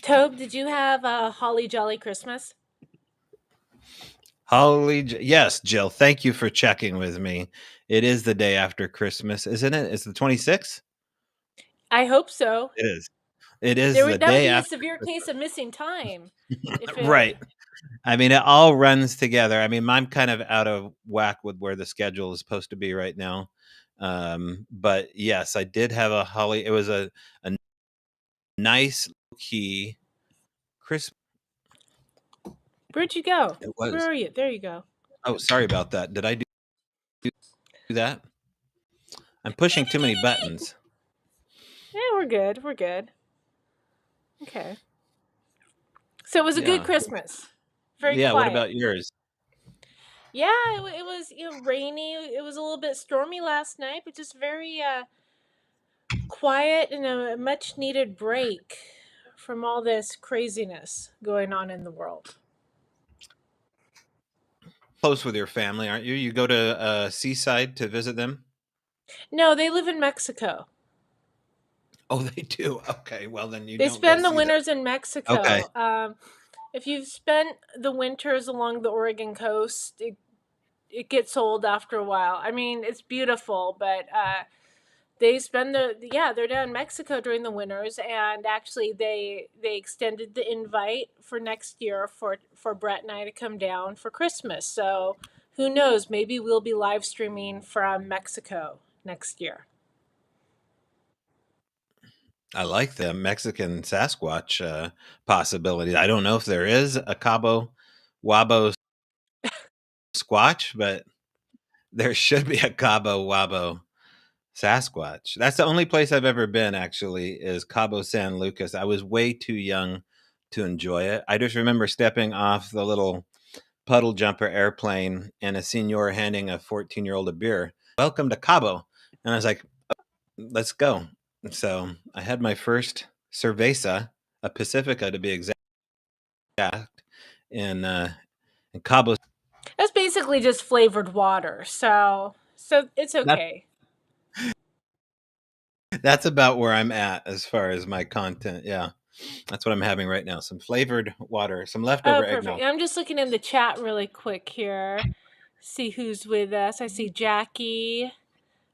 Tobe, did you have a holly jolly Christmas? Yes, Jill. Thank you for checking with me. It is the day after Christmas, isn't it? It's the 26th. I hope so. It is. It is the That would day be a after severe case Christmas. of missing time. If Right. it, I mean, it all runs together. I mean, I'm kind of out of whack with where the schedule is supposed to be right now. But yes, I did have a holly. It was a nice key Christmas. Where'd you go? It Where was. are you? There you go. Oh, sorry about that. Did I do that? I'm pushing too many buttons. Yeah, we're good. We're good. Okay. So it was a good Yeah. Christmas. Very Yeah. What quiet. about yours? Yeah, it was rainy. It was a little bit stormy last night, but just very quiet and a much needed break from all this craziness going on in the world. Close with your family, aren't you? You go to Seaside to visit them? No, they live in Mexico. Oh, they do. Okay, well then you They don't go spend the see them. winters in Okay. Mexico. If you've spent the winters along the Oregon coast, it gets old after a while. I mean, it's beautiful, but they spend they're down in Mexico during the winters, and actually they extended the invite for next year for Brett and I to come down for Christmas. So who knows? Maybe we'll be live streaming from Mexico next year. I like the Mexican Sasquatch possibility. I don't know if there is a Cabo Wabo Squatch, but there should be a Cabo Wabo Sasquatch. That's the only place I've ever been, actually, is Cabo San Lucas. I was way too young to enjoy it. I just remember stepping off the little puddle jumper airplane and a senior handing a 14-year-old a beer. Welcome to Cabo. And I was like, let's go. So I had my first cerveza, a Pacifica to be exact, in, uh, in Cabo. That's basically just flavored water, so it's That, okay. that's about where I'm at as far as my content. Yeah, that's what I'm having right now. Some flavored water, some Oh, leftover perfect. eggnog. I'm just looking in the chat really quick here. See who's with us. I see Jackie.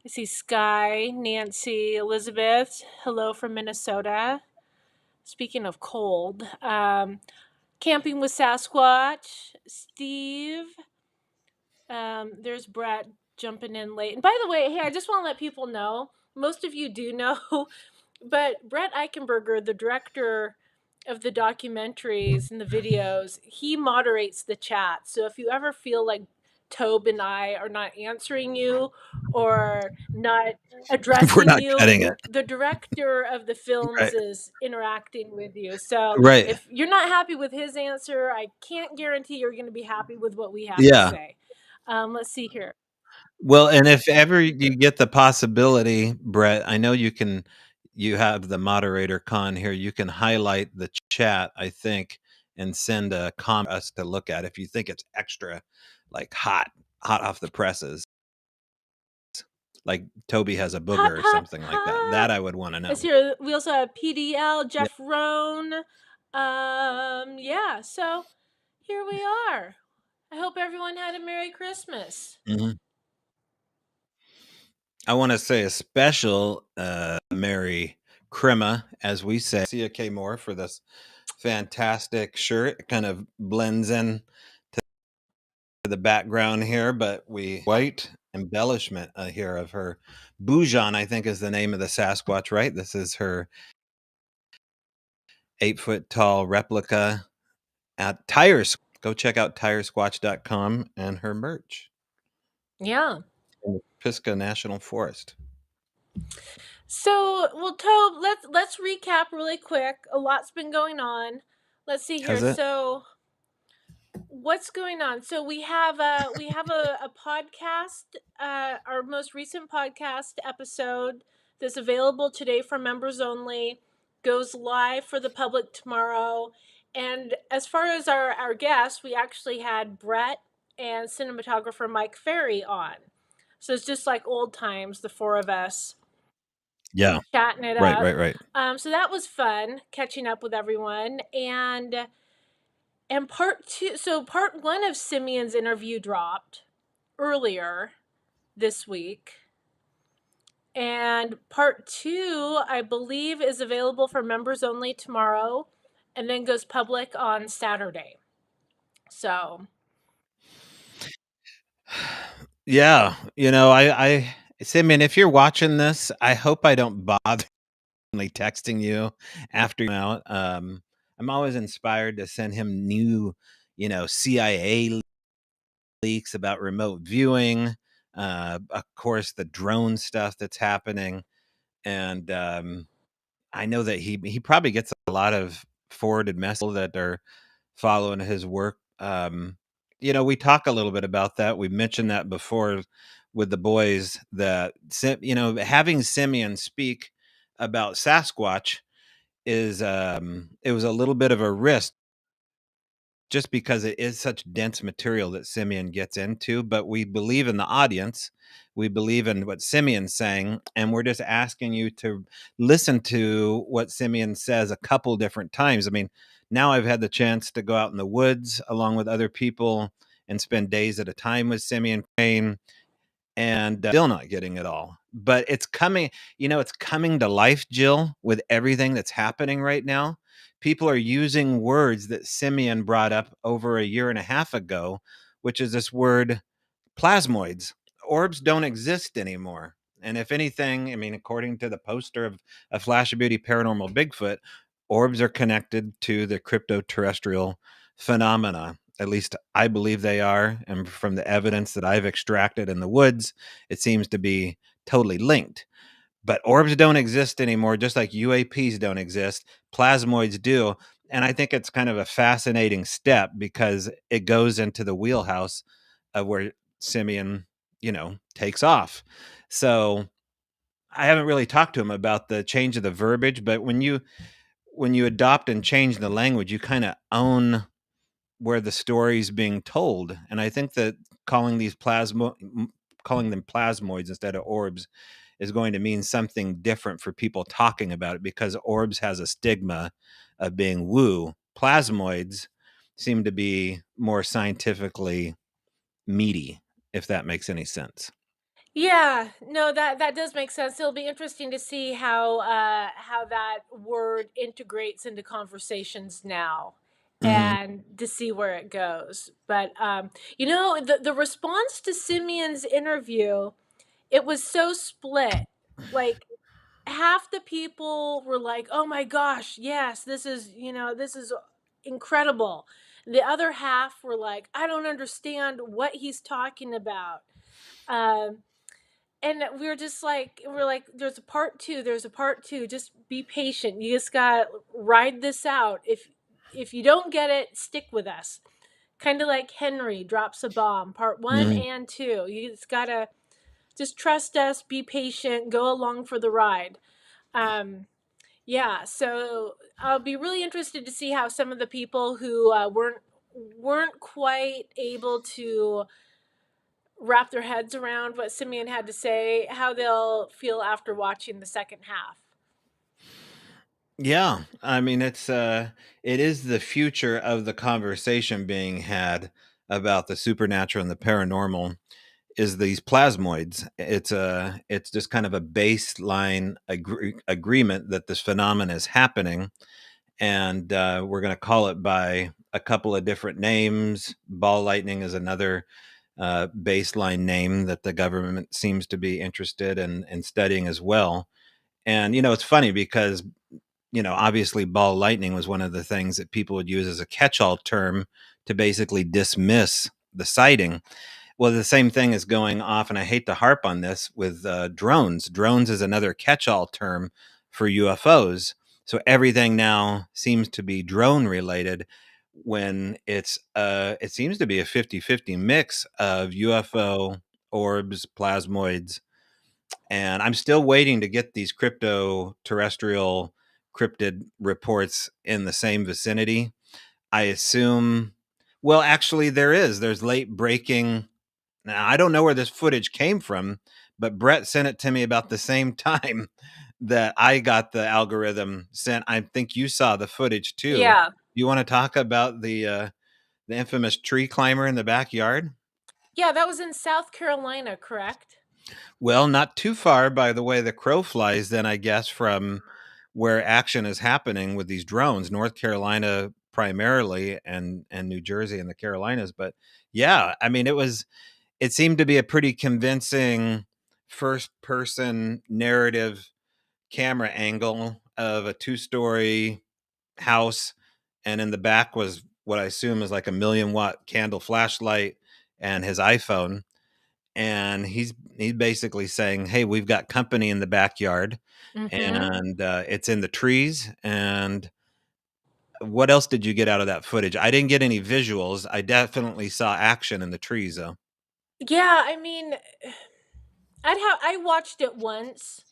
I see Sky, Nancy, Elizabeth. Hello from Minnesota. Speaking of cold, Camping with Sasquatch, Steve. There's Brett jumping in late. And by the way, hey, I just want to let people know. Most of you do know, but Brett Eichenberger, the director of the documentaries and the videos, he moderates the chat. So if you ever feel like Tobe and I are not answering you or not We're addressing not you, cutting it. the director of the films Right. is interacting with you. So Right. if you're not happy with his answer, I can't guarantee you're going to be happy with what we have to Yeah. say. Let's see here. Well, and if ever you get the possibility, Brett, I know you have the moderator con here. You can highlight the chat, I think, and send a comment for us to look at if you think it's extra, like hot off the presses. Like Toby has a Hot, booger or hot, something like that. hot. That I would want to Let's know. hear. We also have PDL, Yeah. Jeff Roan. Yeah. So here we are. I hope everyone had a Merry Christmas. Mhm. I want to say a special Merry Crema, as we say. See K Moore for this fantastic shirt. It kind of blends in to the background here, but we white embellishment here of her. Boujon, I think, is the name of the Sasquatch, right? This is her 8 foot tall replica at Tires. Go check out tiresquatch.com and her merch Yeah. in the Pisgah National Forest. So, well, Tobe, let's recap really quick. A lot's been going on. Let's see here. Has it? So, what's going on? So we have a podcast, our most recent podcast episode that's available today for members only, goes live for the public tomorrow. And as far as our guests, we actually had Brett and cinematographer Mike Ferry on. So it's just like old times, the four of us Yeah. chatting it Right, up. right, right. So that was fun catching up with everyone. And part two, so part one of Simeon's interview dropped earlier this week. And part two, I believe, is available for members only tomorrow and then goes public on Saturday. So, Yeah, I Simeon, if you're watching this, I hope I don't bother texting you after you out. I'm always inspired to send him new, CIA leaks about remote viewing, of course, the drone stuff that's happening, and I know that he probably gets a lot of forwarded messages that are following his work. We talk a little bit about that. We mentioned that before with the boys that having Simeon speak about Sasquatch is it was a little bit of a risk just because it is such dense material that Simeon gets into, but we believe in the audience. We believe in what Simeon's saying, and we're just asking you to listen to what Simeon says a couple different times. I mean, now I've had the chance to go out in the woods along with other people and spend days at a time with Simeon Payne, and still not getting it all. But it's coming, it's coming to life, Jill, with everything that's happening right now. People are using words that Simeon brought up over a year and a half ago, which is this word plasmoids. Orbs don't exist anymore. And if anything, I mean, according to the poster of A Flash of Beauty Paranormal Bigfoot, orbs are connected to the crypto-terrestrial phenomena. At least I believe they are. And from the evidence that I've extracted in the woods, it seems to be totally linked. But orbs don't exist anymore, just like UAPs don't exist. Plasmoids do. And I think it's kind of a fascinating step because it goes into the wheelhouse of where Simeon, takes off. So I haven't really talked to him about the change of the verbiage, but when you adopt and change the language, you kind of own where the story's being told. And I think that calling them plasmoids instead of orbs is going to mean something different for people talking about it because orbs has a stigma of being woo. Plasmoids seem to be more scientifically meaty, if that makes any sense. yeah, no, that does make sense. It'll be interesting to see how that word integrates into conversations now, Mhm. and to see where it goes. But the response to Simeon's interview, it was so split. Like, half the people were like, "Oh my gosh, yes, this is incredible." The other half were like, "I don't understand what he's talking about." Um, and we're like, "There's a part two. There's a part two. Just be patient. You just gotta ride this out. If you don't get it, stick with us." Kind of like Henry drops a bomb, part one Mhm. and two. You just gotta just trust us, be patient, go along for the ride. Um, yeah, so I'll be really interested to see how some of the people who weren't quite able to wrap their heads around what Simeon had to say, how they'll feel after watching the second half. Yeah, I mean it is the future of the conversation being had about the supernatural and the paranormal is these plasmoids. It's just kind of a baseline agreement that this phenomenon is happening, and we're going to call it by a couple of different names. Ball lightning is another baseline name that the government seems to be interested in studying as well. And it's funny because obviously ball lightning was one of the things that people would use as a catch-all term to basically dismiss the sighting. Well, the same thing is going off, and I hate to harp on this with drones. Drones is another catch-all term for UFOs. So everything now seems to be drone related when it seems to be a 50-50 mix of UFO, orbs, plasmoids, and I'm still waiting to get these crypto terrestrial cryptid reports in the same vicinity. I assume, well, actually, there's late breaking. Now, I don't know where this footage came from, but Brett sent it to me about the same time. that I got the algorithm sent. I think you saw the footage too. Yeah. You want to talk about the infamous tree climber in the backyard? Yeah, that was in South Carolina, correct? Well, not too far by the way the crow flies, then I guess from where action is happening with these drones, North Carolina primarily and New Jersey and the Carolinas. But yeah, I mean it seemed to be a pretty convincing first person narrative camera angle of a two-story house, and in the back was what I assume is like a million-watt candle flashlight and his iPhone, and he's basically saying, "Hey, we've got company in the backyard, Mm-hmm. and it's in the trees." And what else did you get out of that footage? I didn't get any visuals. I definitely saw action in the trees, though. Yeah, I mean, I watched it once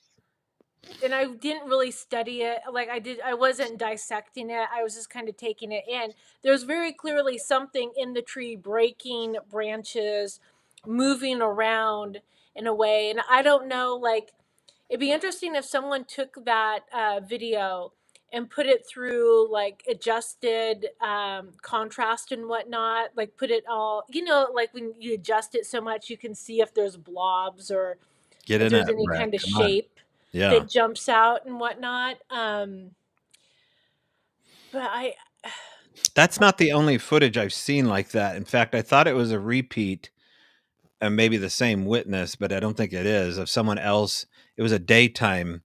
and I didn't really study it. Like I wasn't dissecting it. I was just kind of taking it in. There's very clearly something in the tree breaking branches, moving around in a way. And I don't know, like, it'd be interesting if someone took that video and put it through like adjusted contrast and whatnot, like put it all, like when you adjust it so much you can see if there's blobs or Get if in there's it, any Brett. kind of Come on. shape Yeah. that jumps out and whatnot. But That's not the only footage I've seen like that. In fact, I thought it was a repeat and maybe the same witness, but I don't think it is, of someone else. It was a daytime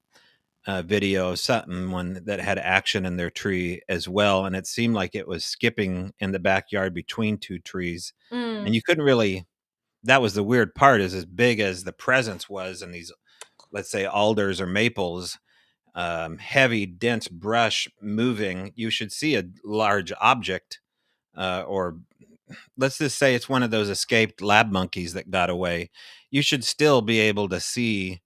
video of something one that had action in their tree as well, and it seemed like it was skipping in the backyard between two trees, and mm, you couldn't really. That was the weird part, is as big as the presence was in these, let's say, alders or maples, heavy, dense brush moving, you should see a large object, or let's just say it's one of those escaped lab monkeys that got away. You should still be able to see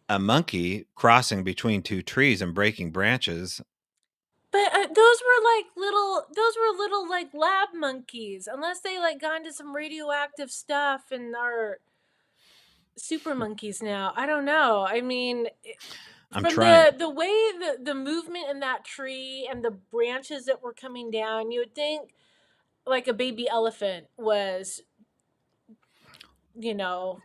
a monkey crossing between two trees and breaking branches. but those were little like lab monkeys, unless they like got into some radioactive stuff and are super monkeys now. I don't know. I mean, I'm from trying. the way the movement in that tree and the branches that were coming down, you would think like a baby elephant was, you know,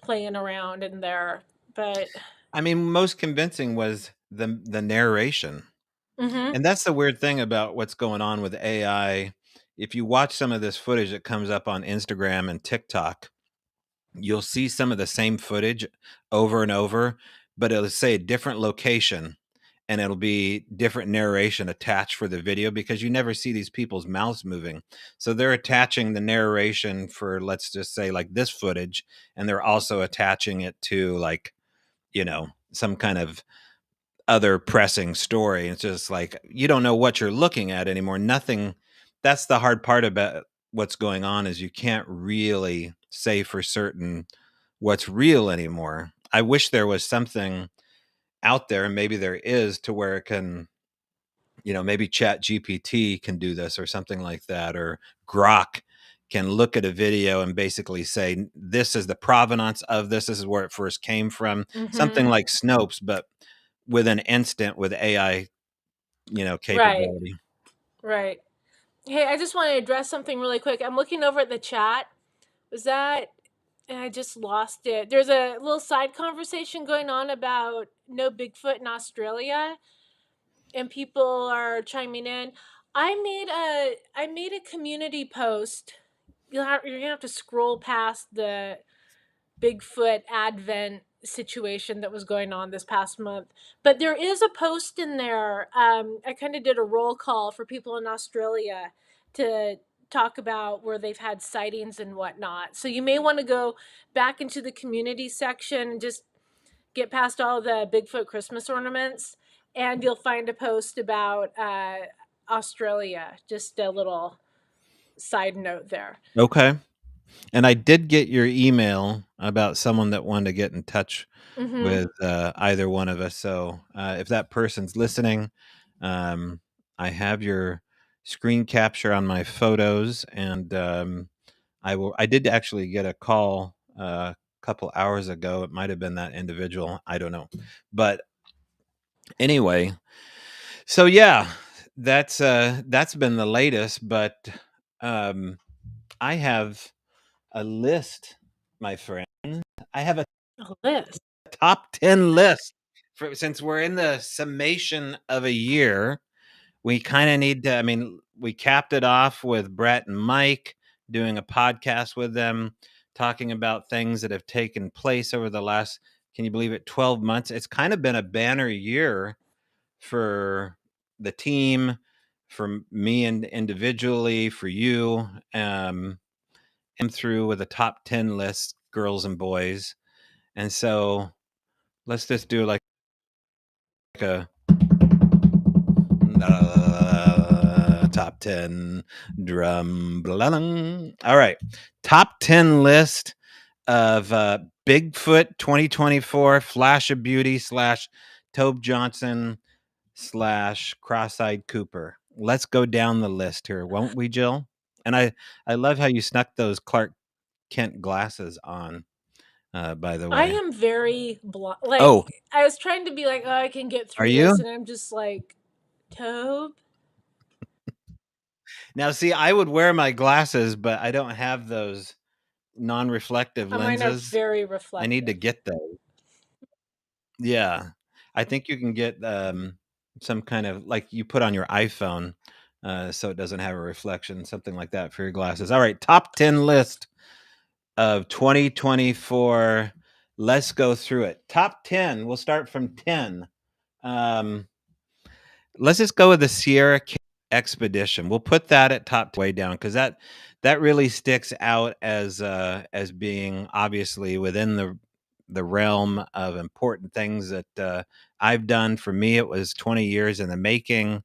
playing around in there. But I mean, most convincing was the narration. mhm. And that's the weird thing about what's going on with AI. If you watch some of this footage that comes up on Instagram and TikTok, you'll see some of the same footage over and over, but it'll say a different location and it'll be different narration attached for the video because you never see these people's mouths moving. So they're attaching the narration for, let's just say, like this footage, and they're also attaching it to, like, some kind of other pressing story. It's just like you don't know what you're looking at anymore. Nothing. That's the hard part about what's going on, is you can't really say for certain what's real anymore. I wish there was something out there, and maybe there is, to where it can, maybe Chat GPT can do this or something like that, or Grok can look at a video and basically say, this is the provenance of this. This is where it first came from. Something Mhm. like Snopes, but with an instant with AI, Right. capability. Right. Hey, I just want to address something really quick. I'm looking over at the chat. Was that and I just lost it. There's a little side conversation going on about no Bigfoot in Australia and people are chiming in. I made a community post. You're gonna have to scroll past the Bigfoot Advent situation that was going on this past month. But there is a post in there. I kind of did a roll call for people in Australia to talk about where they've had sightings and whatnot. So you may want to go back into the community section and just get past all the Bigfoot Christmas ornaments, and you'll find a post about Australia. Just a little side note there. Okay. And I did get your email about someone that wanted to get in touch Mm-hmm. with either one of us. So if that person's listening, um, I have your screen capture on my photos, and I did actually get a call a couple hours ago. It might have been that individual. I don't know. But anyway, so yeah, that's been the latest. But um, I have a list, my friend. I have a A list. top 10 list for, since we're in the summation of a year. We kind of need to, I mean, we capped it off with Brett and Mike doing a podcast with them, talking about things that have taken place over the last, can you believe it, 12 months. It's kind of been a banner year for the team, for me and individually, for you. I'm through with a top 10 list, girls and boys. And so let's just do like a top 10 drum. Blah-blah. All right. Top 10 list of Bigfoot 2024, Flash of Beauty slash Tobe Johnson slash Cross-Eyed Cooper. Let's go down the list here, won't we, Jill? And I love how you snuck those Clark Kent glasses on, by the I way. am very blunt. Oh, Like, I was trying to be like, oh, I can get are through you? this, and I'm just like, Tobe, Now, see, I would wear my glasses, but I don't have those non-reflective mine are lenses. very I need to reflective. get those. Yeah. I think you can get some kind of like you put on your iPhone so it doesn't have a reflection, something like that for your glasses. All right, top 10 list of 2024. Let's go through it. Top 10. We'll start from 10. Um, let's just go with the Sierra Expedition. We'll put that at top way down because that really sticks out as being obviously within the realm of important things that I've done. For me, it was 20 years in the making.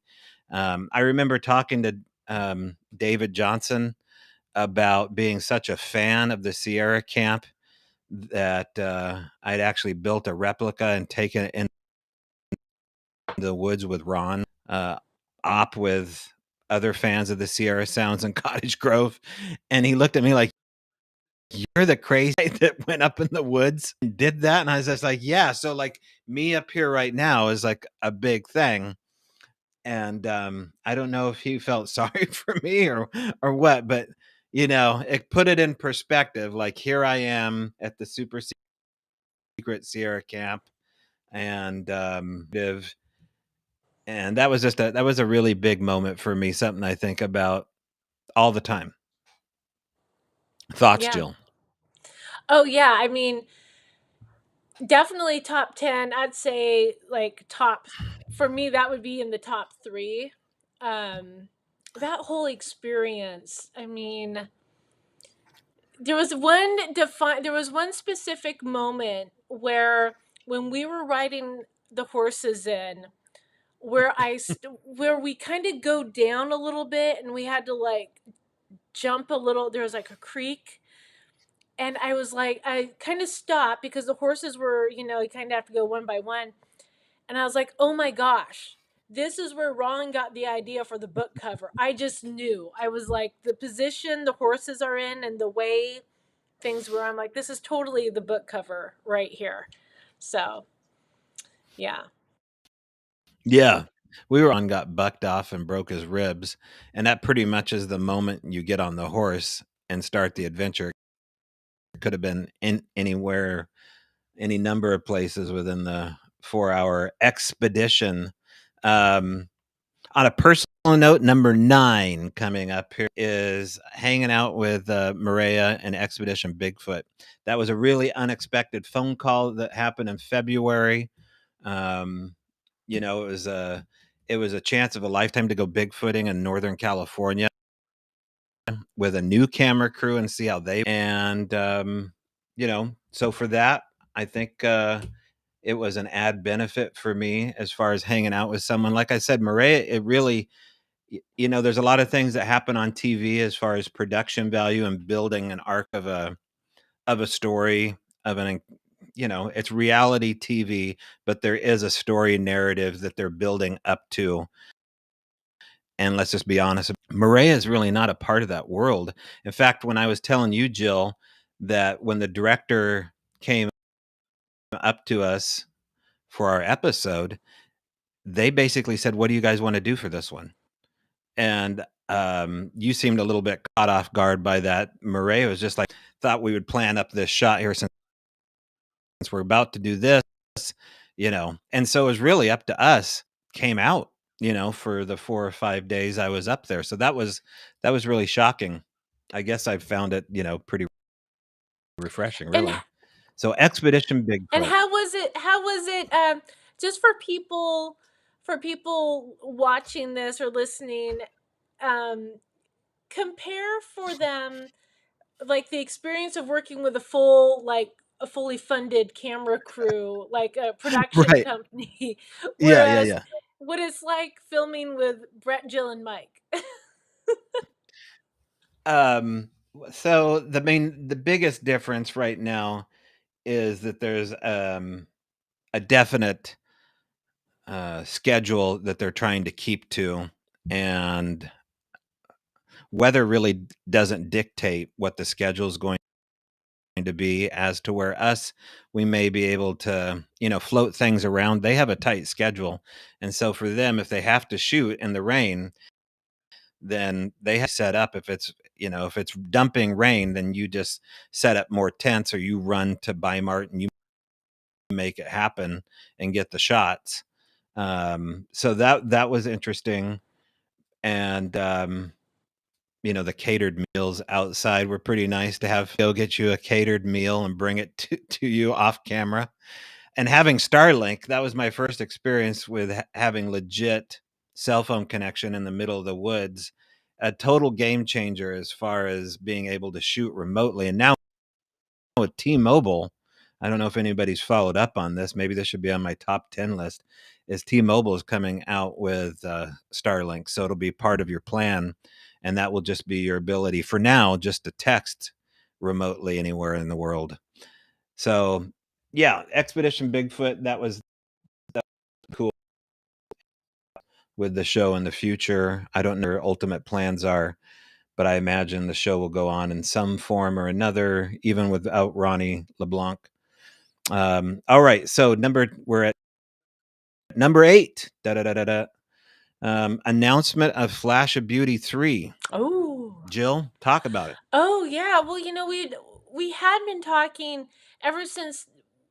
I remember talking to David Johnson about being such a fan of the Sierra Camp that I'd actually built a replica and taken it in the woods with Ron, op with other fans of the Sierra Sounds in Cottage Grove. And he looked at me like, you're the crazy guy that went up in the woods and did that. And I was just like, yeah. So like me up here right now is like a big thing. And I don't know if he felt sorry for me or what, but you know, it put it in perspective. Like here I am at the super secret Sierra camp, and and that was just that was a really big moment for me. Something I think about all the time. Thoughts, Yeah. Jill? Oh, yeah. I mean, definitely top 10. I'd say like top, for me, that would be in the top three. Um, that whole experience, I mean, there was one specific moment where when we were riding the horses in, where we kind of go down a little bit and we had to like jump a little. There was like a creek, and I was like, I kind of stopped because the horses were, you kind of have to go one by one. And I was like, oh my gosh, this is where Ron got the idea for the book cover. I just knew. I was like, the position the horses are in and the way things were, I'm like, this is totally the book cover right here. So, yeah. Yeah. We were on got bucked off and broke his ribs, and that pretty much is the moment you get on the horse and start the adventure. It could have been in anywhere, any number of places within the 4-hour expedition. Um, on a personal note, number 9 coming up here is hanging out with Maria and Expedition Bigfoot. That was a really unexpected phone call that happened in February. Um, it was a chance of a lifetime to go bigfooting in Northern California with a new camera crew and see how they and so for that, I think it was an add benefit for me as far as hanging out with someone. Like I said, Maria, it really there's a lot of things that happen on TV as far as production value and building an arc of a story of an it's reality TV, but there is a story narrative that they're building up to. And let's just be honest, Maria is really not a part of that world. In fact, when I was telling you, Jill, that when the director came up to us for our episode, they basically said, "What do you guys want to do for this one?" And you seemed a little bit caught off guard by that. Murray was just like, thought we would plan up this shot here since we're about to do this, and so it was really up to us. Came out, for the 4 or 5 days I was up there. So that was really shocking. I guess I found it, pretty refreshing, And really. So Expedition and Bigfoot. how was it? How was it? Just for people watching this or listening, um, compare for them like the experience of working with a fully funded camera crew, like a production Right. company, Yeah, yeah, whereas yeah. what it's like filming with Brett, Jill, and Mike. Um, so the biggest difference right now is that there's a definite schedule that they're trying to keep to, and weather really doesn't dictate what the schedule is going to be. As to where we may be able to, float things around. They have a tight schedule, and so for them, if they have to shoot in the rain, then they have to set up. If it's dumping rain, then you just set up more tents, or you run to Bimart and you make it happen and get the shots. So that was interesting. And the catered meals outside were pretty nice to have. Go get you a catered meal and bring it to you off camera. And having Starlink, that was my first experience with having legit cell phone connection in the middle of the woods. A total game changer as far as being able to shoot remotely. And now with T-Mobile, I don't know if anybody's followed up on this. Maybe this should be on my top 10 list. Is T-Mobile is coming out with Starlink, so it'll be part of your plan, and that will just be your ability for now just to text remotely anywhere in the world. So, yeah, Expedition Bigfoot, that was cool with the show in the future. I don't know what their ultimate plans are, but I imagine the show will go on in some form or another, even without Ronnie LeBlanc. All right, so we're at number 8. Da da da da da. Announcement of Flash of Beauty 3. Oh, Jill, talk about it. oh yeah. Well, we had been talking ever since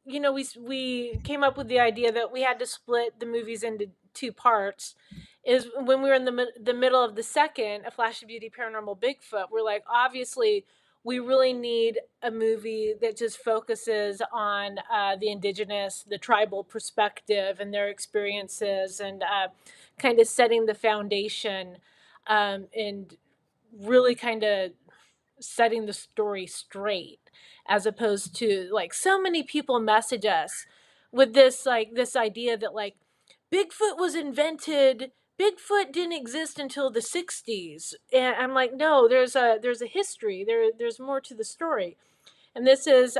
we came up with the idea that we had to split the movies into two parts. Is when we were in the middle of the second, A Flash of Beauty, Paranormal Bigfoot. We're like, obviously, we really need a movie that just focuses on the indigenous, the tribal perspective and their experiences, and kind of setting the foundation, and really kind of setting the story straight, as opposed to like so many people message us with this idea that like Bigfoot was invented, Bigfoot didn't exist until the 60s. And I'm like, no, there's a history, there's more to the story. And this is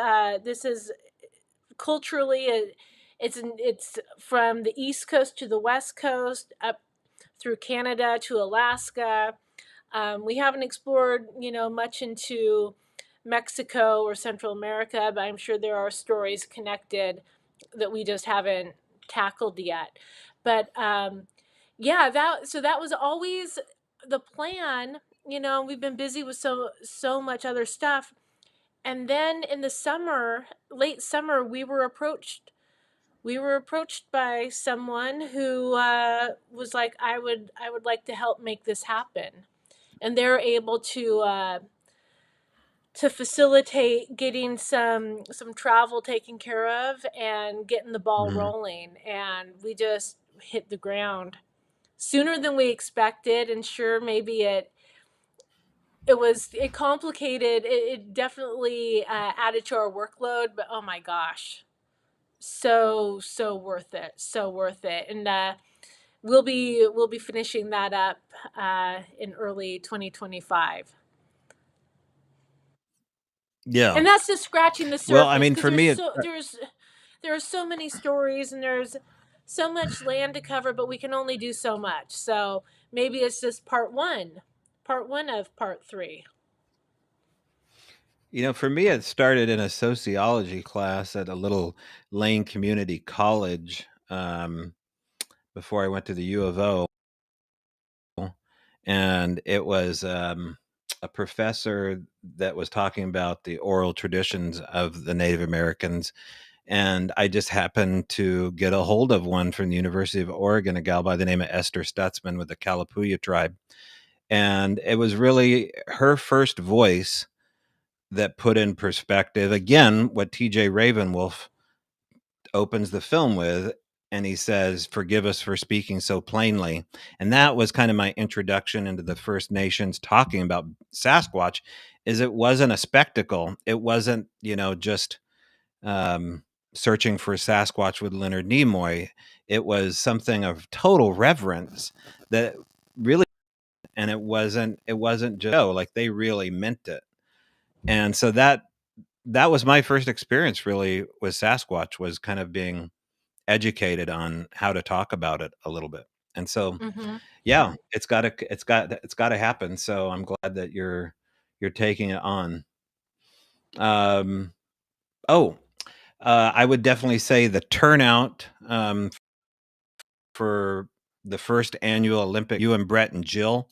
culturally, it's from the East Coast to the West Coast, up through Canada to Alaska. We haven't explored, much into Mexico or Central America, but I'm sure there are stories connected that we just haven't tackled yet. But yeah, that was always the plan. We've been busy with so much other stuff, and then in the summer, late summer, we were approached by someone who was like, I would like to help make this happen, and they're able to facilitate getting some travel taken care of and getting the ball Mhm. rolling. And we just hit the ground sooner than we expected. And sure, maybe it complicated. It definitely added to our workload, but oh my gosh, so worth it, so worth it. And we'll be finishing that up in early 2025. Yeah. And that's just scratching the Well, I surface, mean, because for me, it's there are so many stories, and there's so much land to cover, but we can only do so much. So maybe it's just part one of part three. For me, it started in a sociology class at a little Lane Community College before I went to the U of O. And it was a professor that was talking about the oral traditions of the Native Americans. And I just happened to get a hold of one from the University of Oregon, a gal by the name of Esther Stutzman with the Kalapuya tribe. And it was really her first voice that put in perspective, again, what TJ Ravenwolf opens the film with. And he says, "Forgive us for speaking so plainly." And that was kind of my introduction into the First Nations talking about Sasquatch. Is it wasn't a spectacle. It wasn't, just um, searching for Sasquatch with Leonard Nimoy. It was something of total reverence that really, and it wasn't just like they really meant it. And so that was my first experience really with Sasquatch, was kind of being educated on how to talk about it a little bit. And so, Mm-hmm. yeah, it's got to happen. So I'm glad that you're taking it on. Um, oh, I would definitely say the turnout for the first annual Olympic. You and Brett and Jill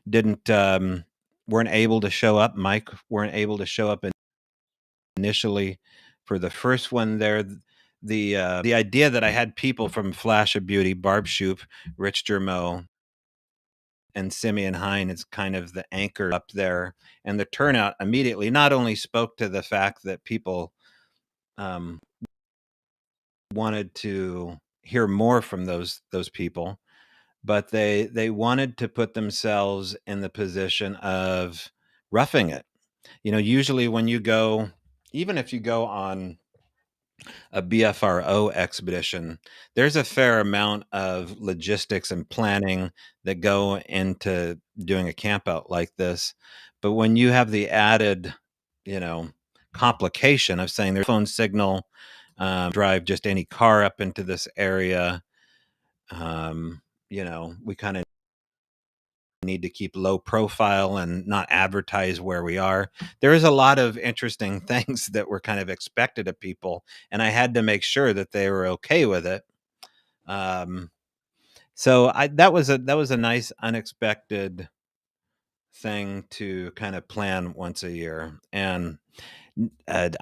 didn't weren't able to show up. Mike weren't able to show up initially for the first one there. The idea that I had people from Flash of Beauty, Barb Shoop, Rich Germeau, and Simeon Hine is kind of the anchor up there, and the turnout immediately not only spoke to the fact that people um, wanted to hear more from those people, but they wanted to put themselves in the position of roughing it. Usually when you go, even if you go on a BFRO expedition, there's a fair amount of logistics and planning that go into doing a camp out like this. But when you have the added, you know, complication of saying there's phone signal, drive just any car up into this area, we kind of need to keep low profile and not advertise where we are. There is a lot of interesting things that were kind of expected of people, and I had to make sure that they were okay with it. Um, so that was a nice unexpected thing to kind of plan once a year. And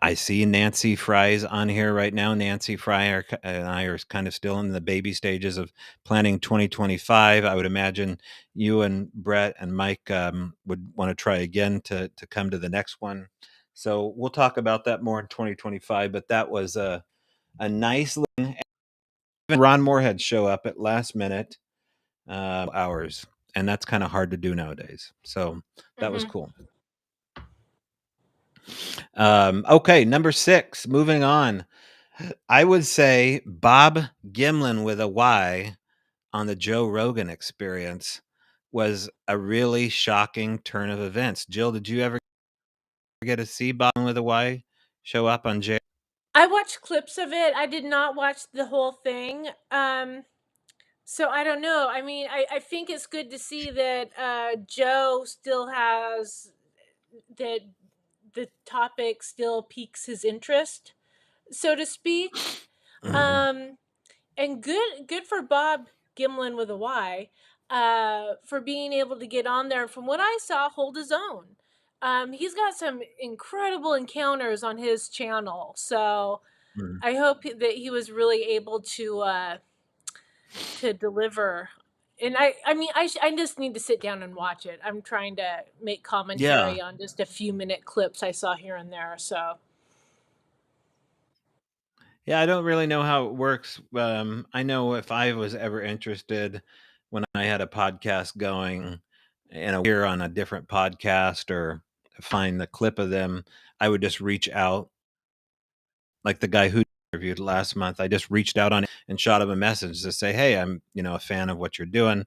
I see Nancy Fry's on here right now. Nancy and I are kind of still in the baby stages of planning 2025. I would imagine you and Brett and Mike would want to try again to come to the next one. So we'll talk about that more in 2025. But that was a nice. Even Ron Moorhead show up at last minute hours, and that's kind of hard to do nowadays. So that was Mm-hmm. cool. Okay, number 6. Moving on. I would say Bob Gimlin with a Y on the Joe Rogan Experience was a really shocking turn of events. Jill, did you ever get to see Bob with a Y show up on J? I watched clips of it. I did not watch the whole thing. So I don't know. I mean, I think it's good to see that Joe still has that the topic still piques his interest, so to speak. Mhm. Um, and good for Bob Gimlin with a Y, for being able to get on there. From what I saw, hold his own. He's got some incredible encounters on his channel, so Mhm. I hope that he was really able to deliver. And I mean, I just need to sit down and watch it. I'm trying to make Yeah. commentary on just a few minute clips I saw here and there. So Yeah, I don't really know how it works. I know if I was ever interested when I had a podcast going and a hear on a different podcast or find the clip of them, I would just reach out, like the guy who interviewed last month. I just reached out on it and shot him a message to say, "Hey, I'm a fan of what you're doing."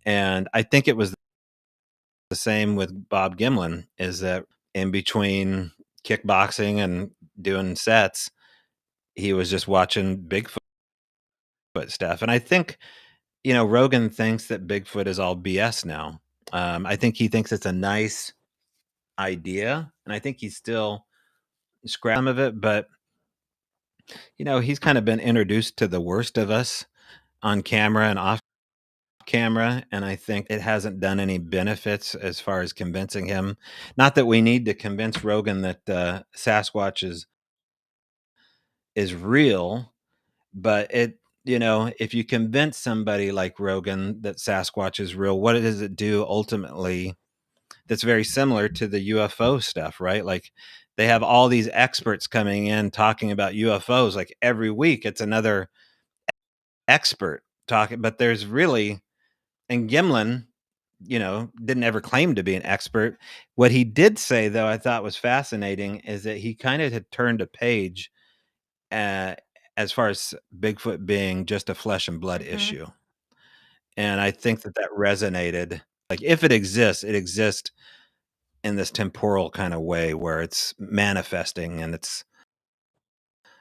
And I think it was the same with Bob Gimlin. Is that in between kickboxing and doing sets, he was just watching Bigfoot stuff, and I think Rogan thinks that Bigfoot is all BS now. I think he thinks it's a nice idea, and I think he's still scratching some of it. But he's kind of been introduced to the worst of us on camera and off camera, and I think it hasn't done any benefits as far as convincing him. Not that we need to convince Rogan that Sasquatch is real, but if you convince somebody like Rogan that Sasquatch is real, what does it do ultimately? That's very similar to the UFO stuff, right? Like they have all these experts coming in talking about UFOs. Like every week, it's another expert talking, but there's really, and Gimlin, didn't ever claim to be an expert. What he did say, though, I thought was fascinating, is that he kind of had turned a page uh, as far as Bigfoot being just a flesh and blood Mm-hmm. issue. And I think that resonated. Like if it exists in this temporal kind of way where it's manifesting and it's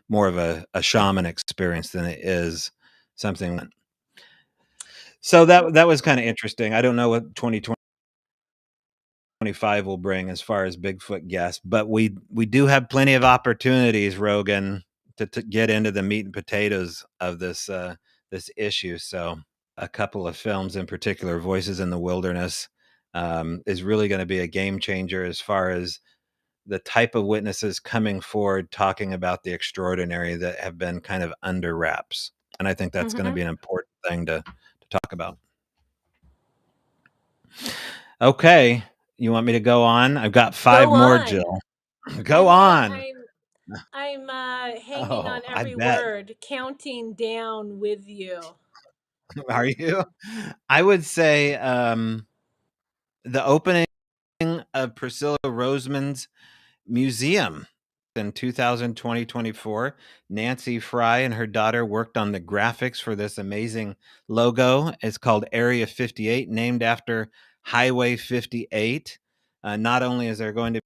more of a shaman experience than it is something. So that was kind of interesting. I don't know what 2025 will bring as far as Bigfoot guests, but we do have plenty of opportunities, Rogan, to get into the meat and potatoes of this issue. So a couple of films in particular, Voices in the Wilderness, is really going to be a game changer as far as the type of witnesses coming forward talking about the extraordinary that have been kind of under wraps. And I think that's going to Mm-hmm. be an important thing to talk about. Okay. You want me to go on? I've got five Go more, on. Jill. Go on. I'm hanging Oh, on I every bet. word, counting down with you. Are you? I would say the opening of Priscilla Roseman's museum in 2024. Nancy Fry and her daughter worked on the graphics for this amazing logo. It's called Area 58, named after Highway 58. Not only is there going to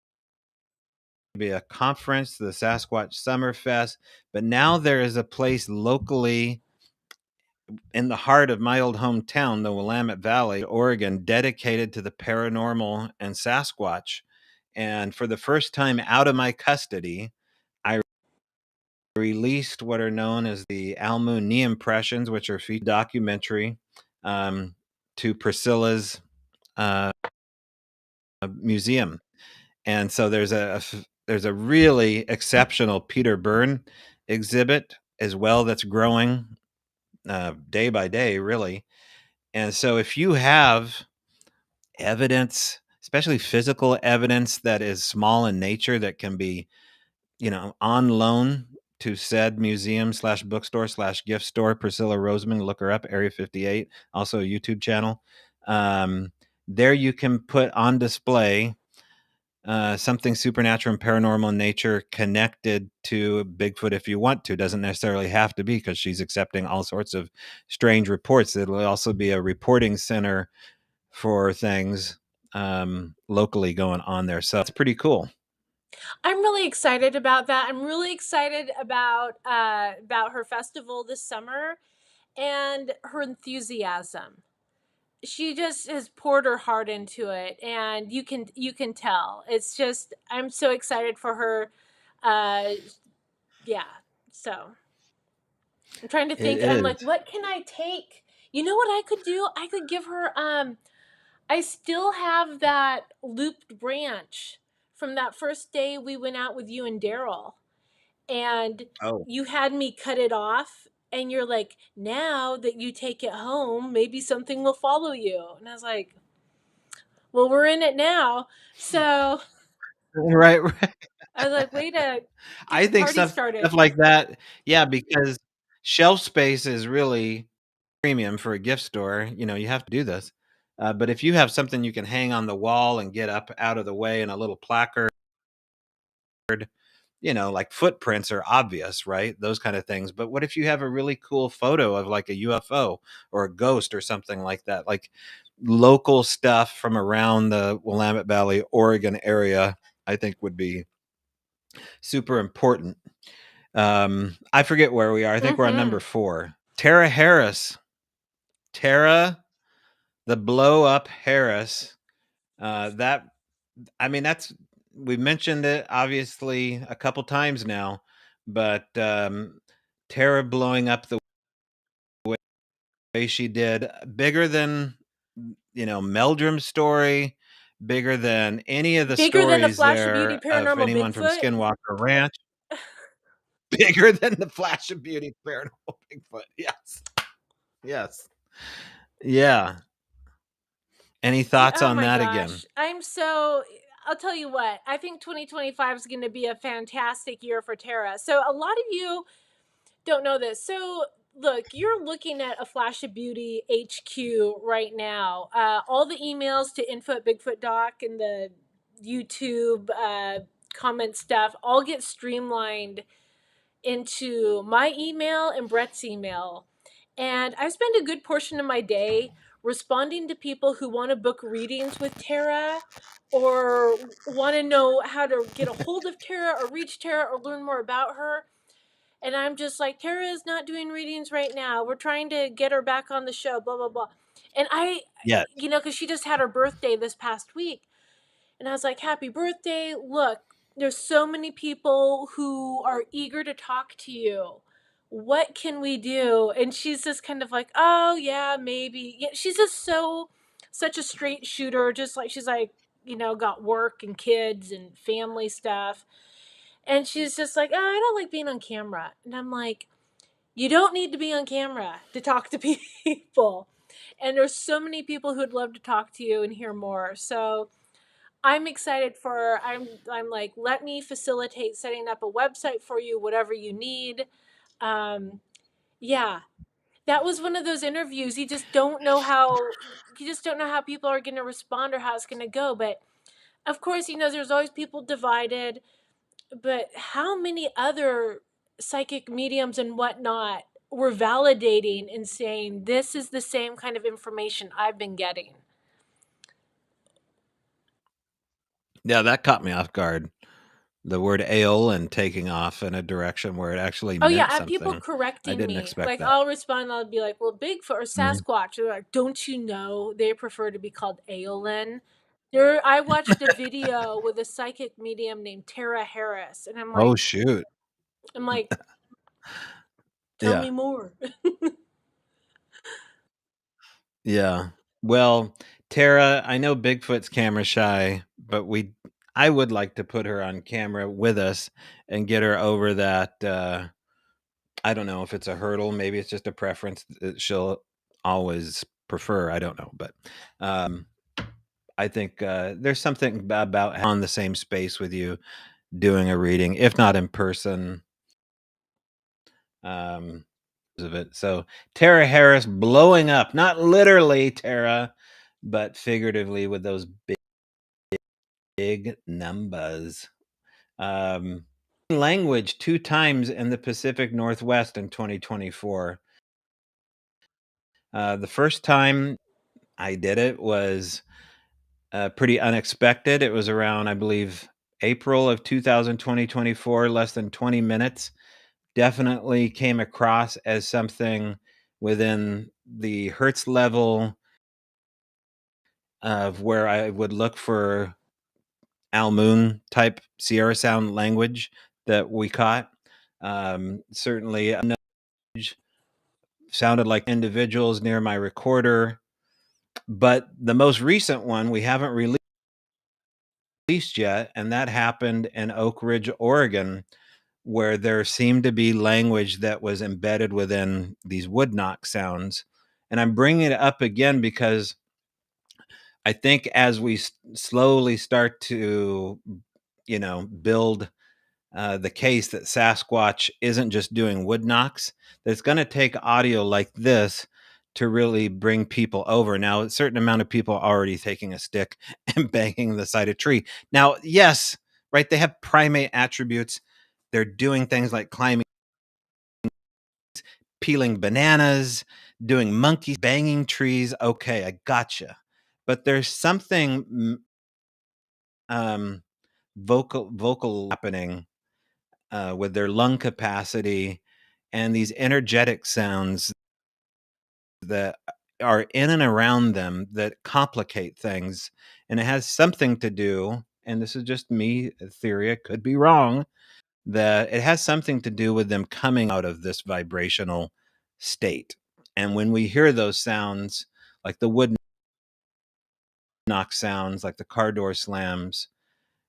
be a conference, the Sasquatch Summerfest, but now there is a place locally in the heart of my old hometown, the Willamette Valley, Oregon, dedicated to the paranormal and Sasquatch. And for the first time out of my custody, I released what are known as the Almu Knee Impressions, which are featured documentary um, to Priscilla's uh, museum. And so there's a really exceptional Peter Byrne exhibit as well that's growing day by day, really. And so if you have evidence, especially physical evidence that is small in nature that can be on loan to said museum slash bookstore slash gift store, Priscilla Roseman, look her up, Area 58, also a YouTube channel. There you can put on display something supernatural and paranormal in nature connected to Bigfoot if you want to. Doesn't necessarily have to be, because she's accepting all sorts of strange reports. It'll also be a reporting center for things locally going on there. So it's pretty cool. I'm really excited about that. I'm really excited about her festival this summer and her enthusiasm. She just has poured her heart into it, and you can tell. It's just I'm so excited for her. Uh, yeah. So I'm trying to It think. I'm is. like, what can I take? You know what I could do? I could give her. I still have that looped branch from that first day we went out with you and Daryl, and Oh, you had me cut it off. And you're like, now that you take it home, maybe something will follow you. And I was like, well, we're in it now. So right, right. I was like, way to get I the think party stuff started. like that, yeah, because shelf space is really premium for a gift store. You have to do this. But if you have something you can hang on the wall and get up out of the way, and a little placard, like footprints are obvious, right? Those kind of things. But what if you have a really cool photo of like a UFO or a ghost or something like that? Like local stuff from around the Willamette Valley, Oregon area, I think would be super important. I forget where we are. I think we're on Mm-hmm. number 4. Tara Harris. Tara, the blow up Harris. That I mean, that's we mentioned it obviously a couple times now, but Tara blowing up the way she did, bigger than Meldrum's story, bigger than any of the Bigger than a stories Flash of Beauty there of Paranormal anyone from Bigfoot? Skinwalker Ranch, bigger than the Flash of Beauty Paranormal Bigfoot. Yes, yes, yeah. Any thoughts Oh on my that again? gosh. I'll tell you what. I think 2025 is going to be a fantastic year for Tara. So a lot of you don't know this. So look, you're looking at a Flash of Beauty HQ right now. All the emails to info at Bigfoot Doc and the YouTube comment stuff all get streamlined into my email and Brett's email. And I spend a good portion of my day responding to people who want to book readings with Tara or want to know how to get a hold of Tara or reach Tara or learn more about her. And I'm just like, Tara is not doing readings right now. We're trying to get her back on the show, blah, blah, blah. And Yes. because she just had her birthday this past week. And I was like, happy birthday. Look, there's so many people who are eager to talk to you. What can we do? And she's just kind of like, oh, yeah, maybe. Yeah, she's just such a straight shooter. Just like, she's like, got work and kids and family stuff. And she's just like, oh, I don't like being on camera. And I'm like, you don't need to be on camera to talk to people. And there's so many people who'd love to talk to you and hear more. So I'm excited for I'm like, let me facilitate setting up a website for you, whatever you need. Um, yeah, that was one of those interviews. You just don't know how people are going to respond or how it's going to go. But of course, there's always people divided. But how many other psychic mediums and whatnot were validating and saying this is the same kind of information I've been getting? Yeah, that caught me off guard. The word Aeolian taking off in a direction where it actually Oh yeah, meant I have people something. I correcting didn't me. expect Like that. I'll respond, I'll be like, "Well, Bigfoot or Mhm. Sasquatch." They're like, "Don't you know they prefer to be called Aolin?" I watched a video with a psychic medium named Tara Harris, and Oh, shoot. I'm like, "Tell Yeah. me more." Yeah. Well, Tara, I know Bigfoot's camera shy, but I would like to put her on camera with us and get her over that I don't know if it's a hurdle, maybe it's just a preference that she'll always prefer, I don't know, but I think there's something about on the same space with you doing a reading, if not in person. Um of it. So Tara Harris blowing up, not literally Tara, but figuratively with those big numbers. Um, language 2 times in the Pacific Northwest in 2024. The first time I did it was pretty unexpected. It was around, I believe, April of 2024, less than 20 minutes. Definitely came across as something within the Hertz level of where I would look for Al Moon type Sierra Sound language that we caught. Certainly, sounded like individuals near my recorder. But the most recent one we haven't released yet, and that happened in Oak Ridge, Oregon, where there seemed to be language that was embedded within these wood knock sounds. And I'm bringing it up again because I think as we slowly start to, build the case that Sasquatch isn't just doing wood knocks, that it's going to take audio like this to really bring people over. Now, a certain amount of people are already taking a stick and banging the side of a tree. Now, yes, right, they have primate attributes. They're doing things like climbing, peeling bananas, doing monkeys, banging trees. Okay, I gotcha. But there's something um, vocal happening with their lung capacity and these energetic sounds that are in and around them that complicate things. And it has something to do. and this is just me, a theory, I could be wrong, that it has something to do with them coming out of this vibrational state. And when we hear those sounds, like the wood knock sounds, like the car door slams,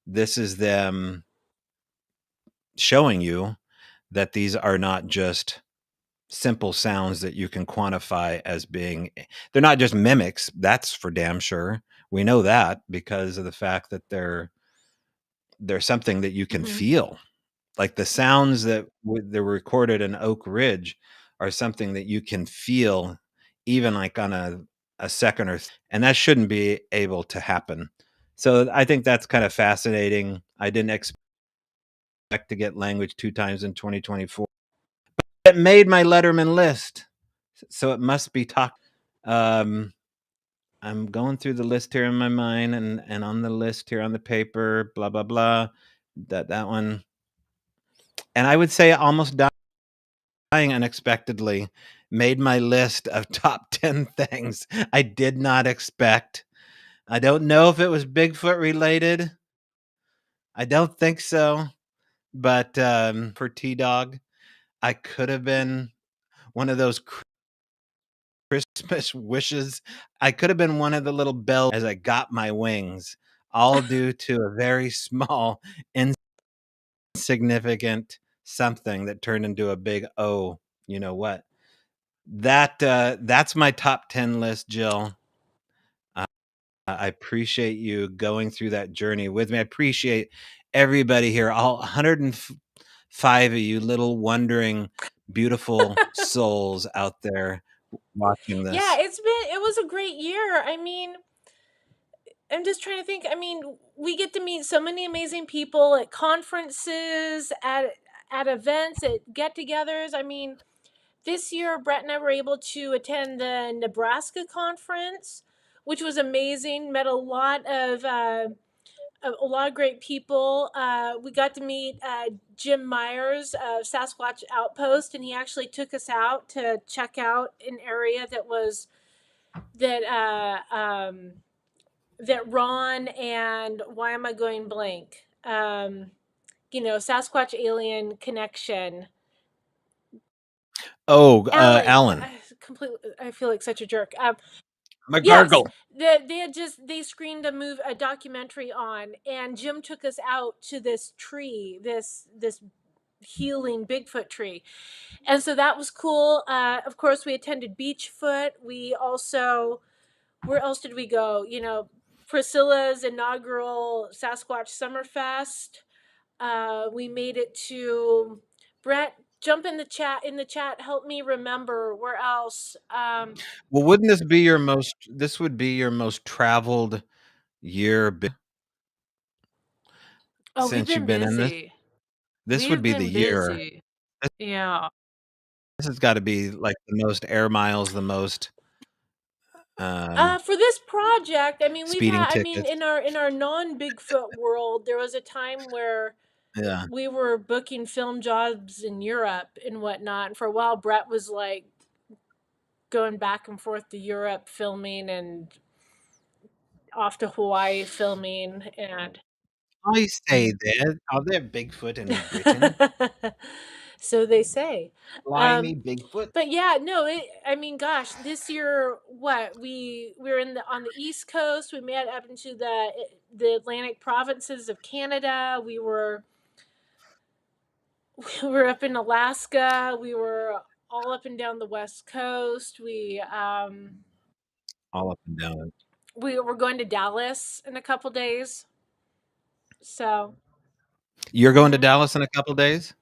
this is them showing you that these are not just simple sounds that you can quantify as being, they're not just mimics, that's for damn sure. We know that because of the fact that they're something that you can Hmm. feel. Like the sounds that they're recorded in Oak Ridge are something that you can feel even like on a second and that shouldn't be able to happen. So I think that's kind of fascinating. I didn't expect to get language 2 times in 2024. It made my Letterman list. So it must be talked. Um, I'm going through the list here in my mind and on the list here on the paper, blah, blah, blah. That one. And I would say almost dying unexpectedly made my list of top 10 things I did not expect. I don't know if it was Bigfoot related. I don't think so. But for T Dog, I could have been one of those Christmas wishes. I could have been one of the little bells as I got my wings, all due to a very small, insignificant something that turned into a big oh, you know what? That's my top 10 list, Jill. I appreciate you going through that journey with me. I appreciate everybody here, all 105 of you little wondering, beautiful souls out there watching Yeah, this. it was a great year. I mean, I'm just trying to think. I mean, we get to meet so many amazing people at conferences, at events, at get-togethers. I mean, this year Brett and I were able to attend the Nebraska conference, which was amazing. Met a lot of great people. We got to meet Jim Myers of Sasquatch Outpost, and he actually took us out to check out an area that that Ron and why am I going blank? Sasquatch Alien Connection. Oh, Alan, Alan completely. I feel like such a jerk. Yes, McGargle. they screened a documentary on, and Jim took us out to this tree, this healing Bigfoot tree, and so that was cool. Of course, we attended Beachfoot. We also, where else did we go? Priscilla's inaugural Sasquatch Summerfest. We made it to Brett. Jump in the chat. In the chat, help me remember where else. Well, wouldn't this be your most? This would be your most traveled year Oh, we've since you've been been in this. busy. This would We've be the been year. busy. Yeah. This has got to be like the most air miles, the most um, For this project, I mean, speeding in tickets. our non Bigfoot world, there was a time where Yeah. we were booking film jobs in Europe and whatnot. And for a while, Brett was like going back and forth to Europe filming and off to Hawaii filming. And I say there. Are there Bigfoot in Britain? so they say. Fly me Um, Bigfoot. but yeah, no, I mean, gosh, this year, what we were on the East Coast. We made it up into the Atlantic provinces of Canada. We were up in Alaska. We were all up and down the West Coast. All up and down. We were going to Dallas in a couple days. So You're going to mhm. Dallas in a couple days?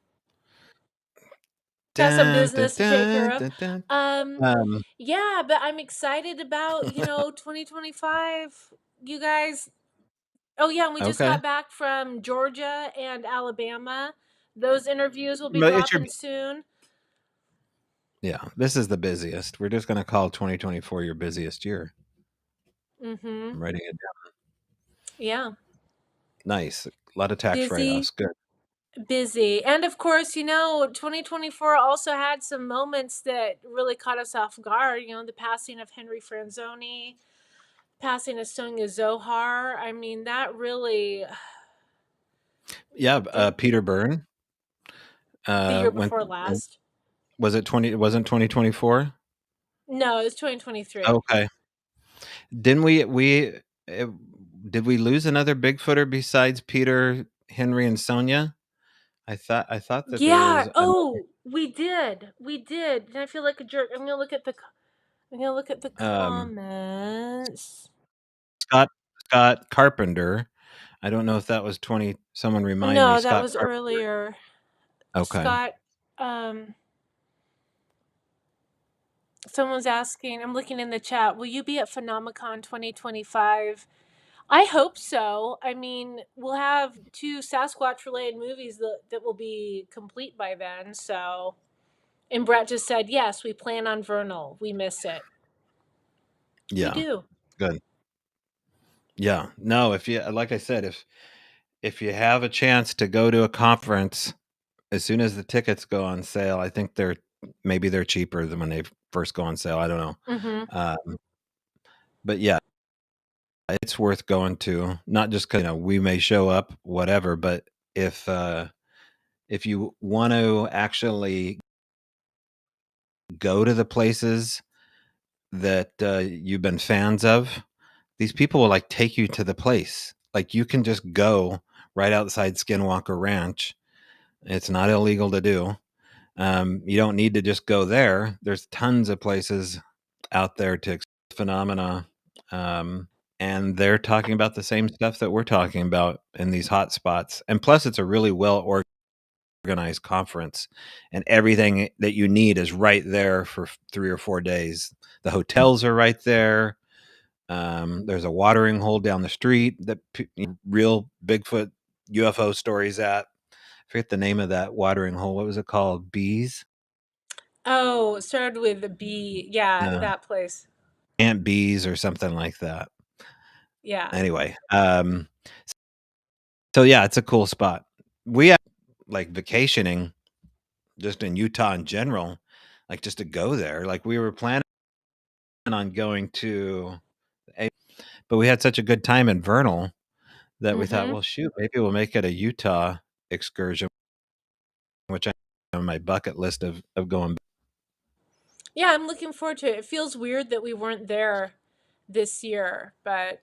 Got some Dun, dun, business to take care dun, of. dun, dun. Um, Um, yeah, but I'm excited about 2025. You guys. Oh yeah, and we just okay. got back from Georgia and Alabama. Those interviews will be Well, it's your dropping soon. yeah. This is the busiest. We're just going to call 2024 your busiest year. Mm-hmm. I'm writing it down. Yeah, Nice. A lot of tax busy, write-offs. Good. busy, and of course, 2024 also had some moments that really caught us off guard. The passing of Henry Franzoni, passing of Sonia Zohar. I mean, that really Yeah, it, Peter Byrne the year went. before last. Was it 20? It wasn't 2024. No, it was 2023. Okay. Didn't uh, did we lose another Bigfooter besides Peter, Henry, and Sonia? I thought that there Yeah. was Oh, we did. We did. And I feel like a jerk. I'm gonna look at the um, comments. Scott Scott Carpenter. I don't know if that was 20. Someone remind me, No, that Scott was Carpenter. earlier. Okay. Scott. Someone's asking. I'm looking in the chat. Will you be at Phenomicon 2025? I hope so. I mean, we'll have two Sasquatch related movies that will be complete by then. So, and Brett just said, yes, we plan on Vernal. We miss it. We Yeah. do. Good. Yeah. No, if you like I said, if you have a chance to go to a conference as soon as the tickets go on sale, I think they're cheaper than when they first go on sale. I don't know. Mm-hmm. But yeah, it's worth going to, not just because we may show up, whatever, but if uh, if you want to actually go to the places that you've been fans of, these people will like take you to the place. Like you can just go right outside Skinwalker Ranch. It's not illegal to do. You don't need to just go there. There's tons of places out there to phenomena. And they're talking about the same stuff that we're talking about in these hot spots. And plus, it's a really well organized conference, and everything that you need is right there for 3 or 4 days. The hotels are right there. There's a watering hole down the street that real Bigfoot UFO stories at. I forget the name of that watering hole. What was it called? Bees? Oh, it started with a B. Yeah, Uh, that place. Ant Bees or something like that. Yeah. Anyway, so yeah, it's a cool spot. We have like vacationing just in Utah in general, like just to go there. Like we were planning on going to, but we had such a good time in Vernal that we thought, Mm-hmm. well, shoot, maybe we'll make it a Utah excursion, which I on my bucket list of going. Yeah, I'm looking forward to it. It feels weird that we weren't there this year, but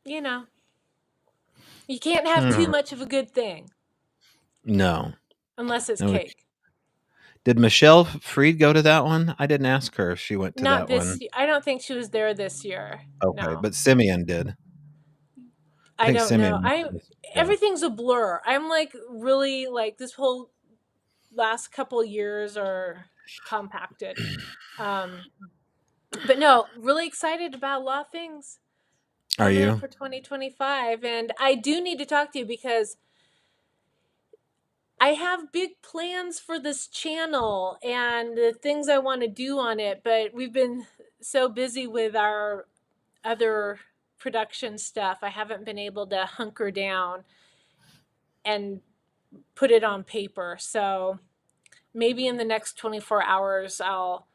you know, you can't have too Hmm. much of a good thing No, unless it's no. cake. Did Michelle Freed go to that one? I didn't ask her if she went to Not that this one. year. I don't think she was there this year. Okay, No. but Simeon did. I I think don't know. Simeon. Yeah. Everything's a blur. I'm like really like this whole last couple years are compacted. Um but no, really excited about a lot of things Are coming up you? for 2025, and I do need to talk to you because I have big plans for this channel and the things I want to do on it, but we've been so busy with our other production stuff. I haven't been able to hunker down and put it on paper. So maybe in the next 24 hours I'll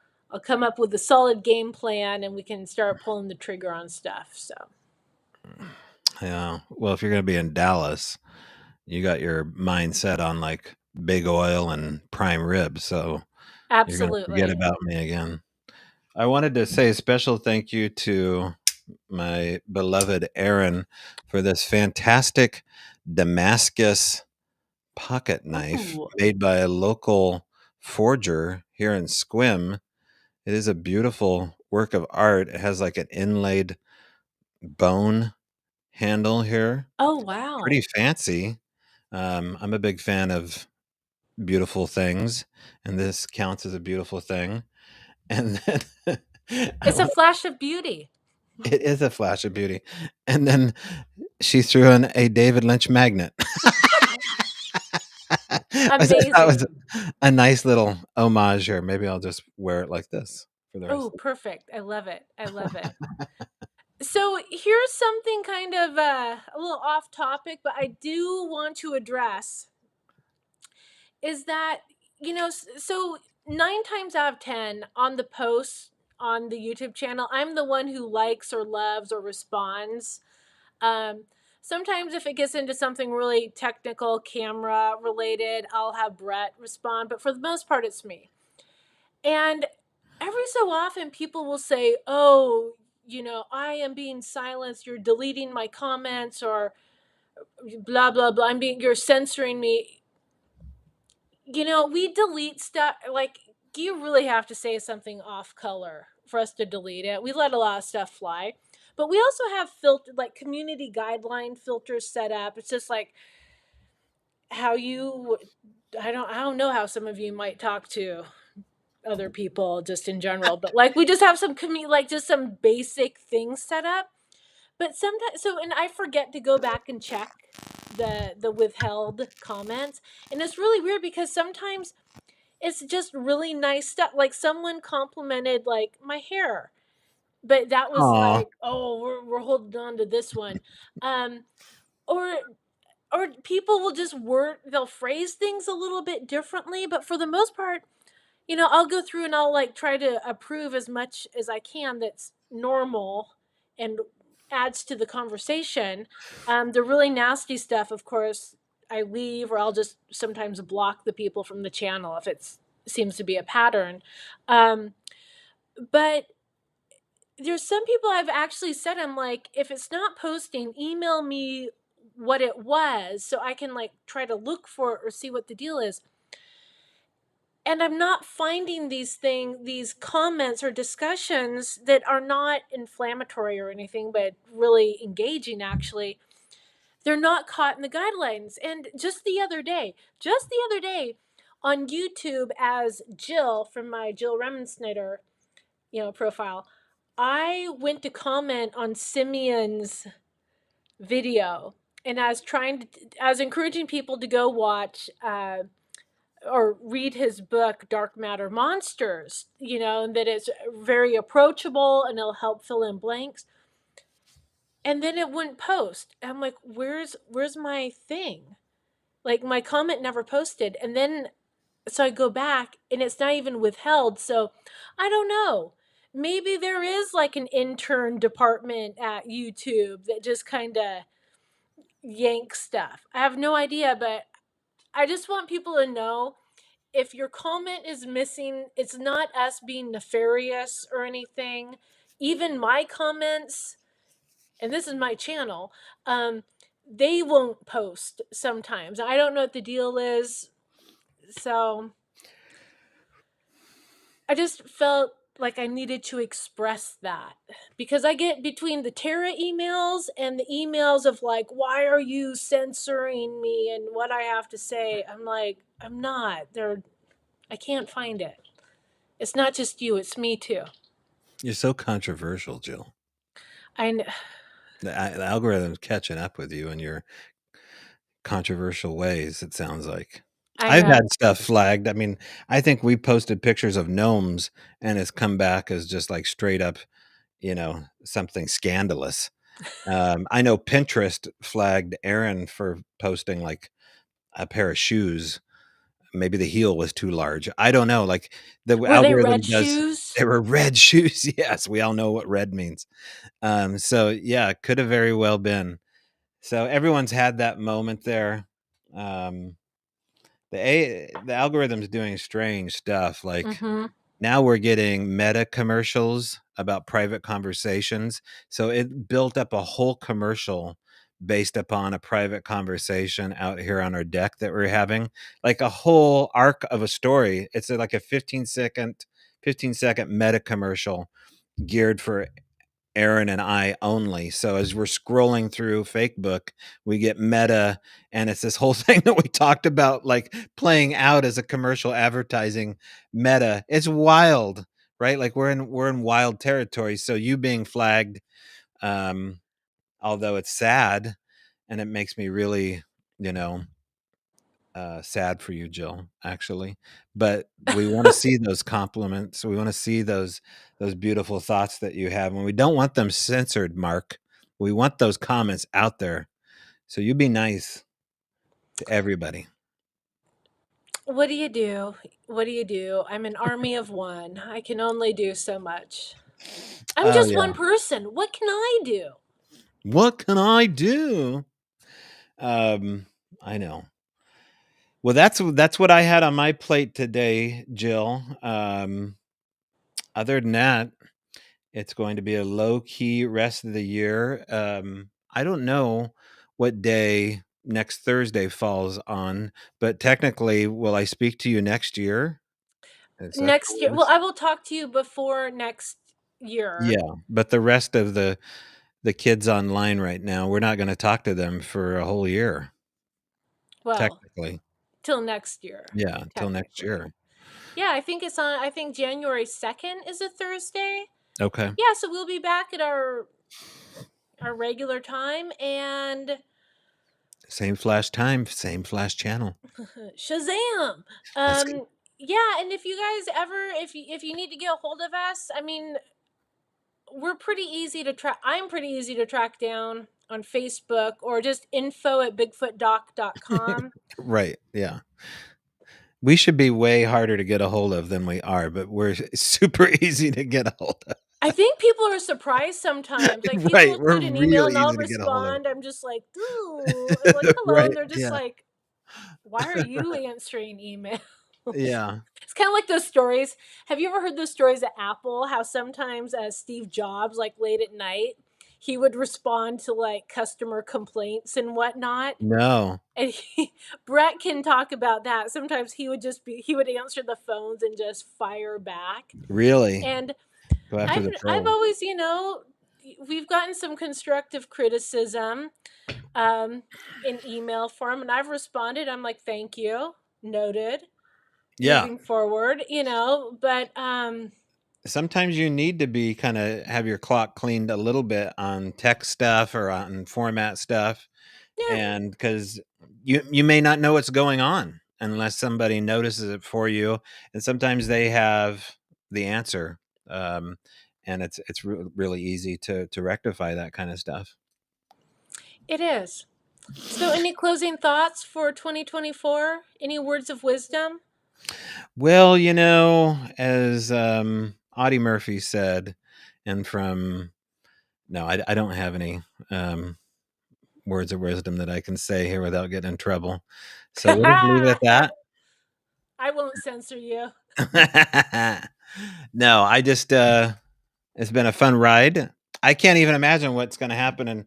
come up with a solid game plan and we can start pulling the trigger on stuff. So Yeah. Well, if you're going to be in Dallas, you got your mind set on like big oil and prime rib, so you're going to forget absolutely. about me again. I wanted to say a special thank you to my beloved Aaron for this fantastic Damascus pocket knife Ooh. made by a local forger here in Squim. It is a beautiful work of art. It has like an inlaid bone handle here. Oh Pretty wow. fancy. I'm a big fan of beautiful things, and this counts as a beautiful thing. And then I It's a want flash of beauty. it is a flash of beauty. And then she threw in a David Lynch magnet. Which I thought was Amazing. a nice little homage here. Maybe I'll just wear it like this for the Oh, rest of perfect. I love it. I love it. So here's something kind of a little off topic, but I do want to address is that, so 9 times out of 10 on the posts on the YouTube channel. I'm the one who likes or loves or responds. Um, Sometimes if it gets into something really technical, camera related, I'll have Brett respond, but for the most part, it's me. And every so often, people will say, "Oh, I am being silenced. You're deleting my comments, or blah blah blah. You're censoring me." We delete stuff. Like, you really have to say something off color for us to delete it. We let a lot of stuff fly, but we also have like community guideline filters set up. It's just like how you. I don't know how some of you might talk to other people just in general, but like we just have some like just some basic things set up. But sometimes, and I forget to go back and check the withheld comments, and it's really weird because sometimes it's just really nice stuff. Like someone complimented like my hair, but that was Aw. like, oh, we're holding on to this one. um or or people will just they'll phrase things a little bit differently, but for the most part, I'll go through and I'll like try to approve as much as I can that's normal and adds to the conversation. The really nasty stuff, of course, I leave, or I'll just sometimes block the people from the channel if it seems to be a pattern. Um, but there's some people I've actually said, I'm like, if it's not posting, email me what it was so I can like try to look for it or see what the deal is. And I'm not finding these comments or discussions that are not inflammatory or anything, but really engaging. Actually, they're not caught in the guidelines. And just the other day on YouTube, as Jill from my Jill Remensnyder, profile, I went to comment on Simeon's video, and I was encouraging people to go watch or read his book Dark Matter Monsters, and that it's very approachable and it'll help fill in blanks. And then it wouldn't post. I'm like, where's my thing? Like, my comment never posted. And then so I go back and it's not even withheld. So I don't know. Maybe there is like an intern department at YouTube that just kind of yanks stuff. I have no idea, but I just want people to know, if your comment is missing, it's not us being nefarious or anything. Even my comments, and this is my channel, they won't post sometimes. I don't know what the deal is. So I just felt like I needed to express that, because I get between the Tara emails and the emails of like, why are you censoring me and what I have to say? I'm like, I'm not. I can't find it. It's not just you, it's me too. You're so controversial, Jill. I kn- The algorithm's catching up with you in your controversial ways, it sounds like. I I've know. had stuff flagged. I mean, I think we posted pictures of gnomes and it's come back as just like straight up, something scandalous. I know Pinterest flagged Aaron for posting like a pair of shoes. Maybe the heel was too large. I don't know. Like the Were they red algorithm does. shoes? They were red shoes. Yes, we all know what red means. So yeah, it could have very well been. So everyone's had that moment there. Um, the algorithm's doing strange stuff. Like Mm-hmm. now we're getting meta commercials about private conversations. So it built up a whole commercial based upon a private conversation out here on our deck that we're having, like a whole arc of a story. It's like a 15-second meta commercial geared for Aaron and I only. So as we're scrolling through Facebook, we get meta, and it's this whole thing that we talked about, like playing out as a commercial advertising meta. It's wild, right? Like we're in wild territory. So you being flagged, um, although it's sad, and it makes me really, you know, sad for you, Jill, actually. But we want to see those compliments. We want to see those beautiful thoughts that you have, and we don't want them censored, Mark. We want those comments out there. So you be nice to everybody. What do you do? What do you do? I'm an army of one. I can only do so much. I'm Oh just yeah. one person. What can I do? What can I do? Um, I know. Well, that's what I had on my plate today, Jill. Other than that, it's going to be a low key rest of the year. I don't know what day next Thursday falls on, but technically, will I speak to you next year? Is that Next the year. Well, list? I will talk to you before next year. Yeah, but the rest of the kids online right now, we're not going to talk to them for a whole year, Well, technically. till next year, Yeah, till next technically. year. Yeah, I think it's on. I think January 2nd is a Thursday. Okay. Yeah, so we'll be back at our regular time and Same flash time, same flash channel. Shazam. Let's go. Um yeah, and if you guys ever if you need to get a hold of us, I mean, we're pretty easy to track. I'm pretty easy to track down on Facebook or just info@bigfootdoc.com. Right. Yeah. We should be way harder to get a hold of than we are, but we're super easy to get a hold of. I think people are surprised sometimes. Like people Right. will We're include an email real and I'll easy to get a hold of. respond. I'm just like, ooh, I'm like, hello, and Right. they're just Yeah. like, why are you answering emails? Yeah. It's kind of like those stories. Have you ever heard those stories at Apple? How sometimes Steve Jobs, like late at night, he would respond to like customer complaints and whatnot. No. And Brett can talk about that. Sometimes he would answer the phones and just fire back. Really. And Go after the I've troll. always, we've gotten some constructive criticism um, in email form, and I've responded. I'm like, thank you, noted. Yeah. Moving forward, but Sometimes you need to be kind of have your clock cleaned a little bit on tech stuff or on format stuff, yeah, and because you may not know what's going on unless somebody notices it for you, and sometimes they have the answer, um, and it's really easy to rectify that kind of stuff. it is. So, any closing thoughts for 2024? Any words of wisdom? Well, as Audie Murphy said, and from no, I don't have any words of wisdom that I can say here without getting in trouble. So we'll just leave it I at won't censor you. that. No, I just it's been a fun ride. I can't even imagine what's going to happen, and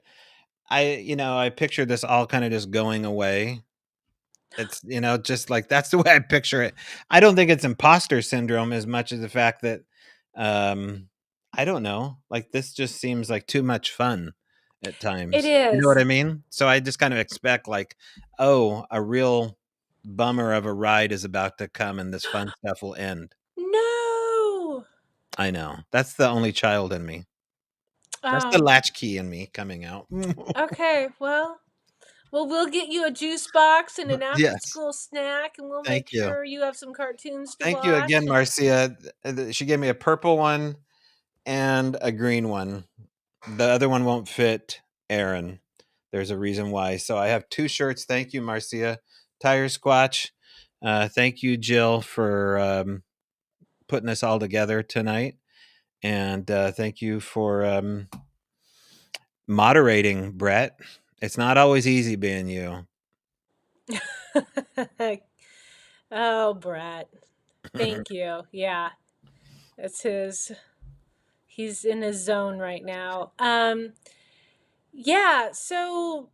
I picture this all kind of just going away. It's just like that's the way I picture it. I don't think it's imposter syndrome as much as the fact that um I don't know, like this just seems like too much fun at It times. You know what is. I mean? So I just kind of expect like, oh, a real bummer of a ride is about to come and this fun stuff will end. No. I know. That's the only child in me. That's the Oh, latchkey in me coming out. okay. Well, we'll get you a juice box and an Yes. after-school snack, and we'll Thank make you. sure you have some cartoons to Thank you watch. again, And Marcia. She gave me a purple one and a green one. The other one won't fit Aaron. There's a reason why. So I have two shirts. Thank you, Marcia. Tire Squatch. Thank you, Jill, for putting us all together tonight. And thank you for moderating, Brett. It's not always easy being you. oh, Brett, thank you. Yeah, that's his. He's in his zone right now. Yeah. So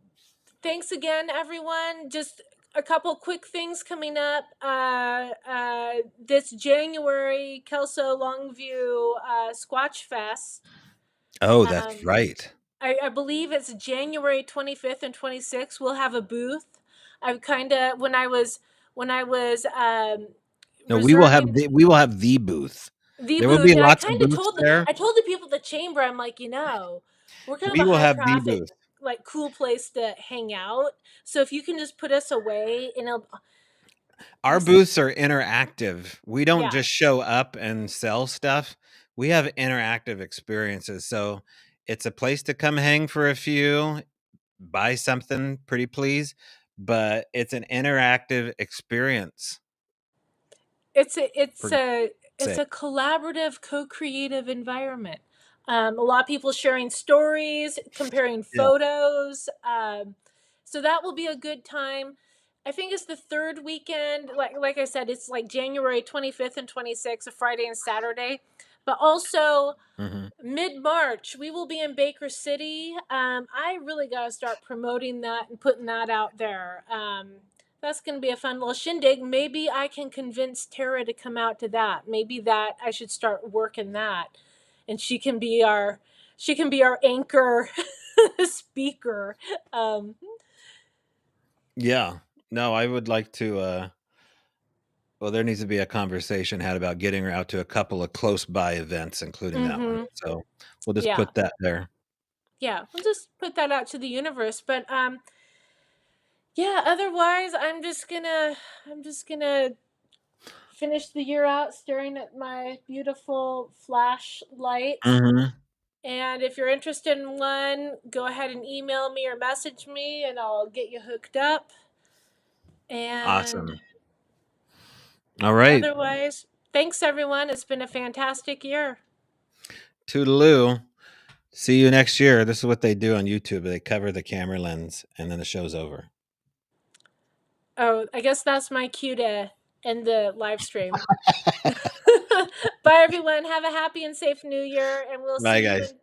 thanks again, everyone. Just a couple quick things coming up. This January, Kelso Longview Squatch Fest. Oh, that's Um, right. I believe it's January 25th and 26th. We'll have a booth. I've kind of when I was No, we will reserving have the booth. the There will be booth, and lots of booths there. I told the people at the chamber, I'm like, we're kind of We a will high have the traffic, booth. like cool place to hang out. So if you can just put us away, and Our this, booths are interactive. We don't yeah, just show up and sell stuff. We have interactive experiences. So it's a place to come hang for a few, buy something, pretty please, but it's an interactive experience. it's a it's For a it's say, a collaborative, co-creative environment. A lot of people sharing stories, comparing yeah. photos. So that will be a good time. I think it's the third weekend. Like I said, it's like January 25th and 26th, a Friday and Saturday. But also Hmm. mid March, we will be in Baker City. I really got to start promoting that and putting that out there. That's going to be a fun little shindig. Maybe I can convince Tara to come out to that. Maybe that I should start working that, and she can be our anchor speaker. Um, Yeah. No, I would like to. Well, there needs to be a conversation had about getting her out to a couple of close by events, including that one. mm-hmm. So we'll just Yeah, put that there. yeah. We'll just put that out to the universe. But yeah. Otherwise, I'm just gonna finish the year out staring at my beautiful flashlight. Hmm. And if you're interested in one, go ahead and email me or message me, and I'll get you hooked up. And Awesome. All right. otherwise, thanks everyone. It's been a fantastic year. Toodaloo. See you next year. This is what they do on YouTube. They cover the camera lens and then the show's over. Oh, I guess that's my cue to end the live stream. Bye, everyone. Have a happy and safe new year, and we'll Bye, see you guys. in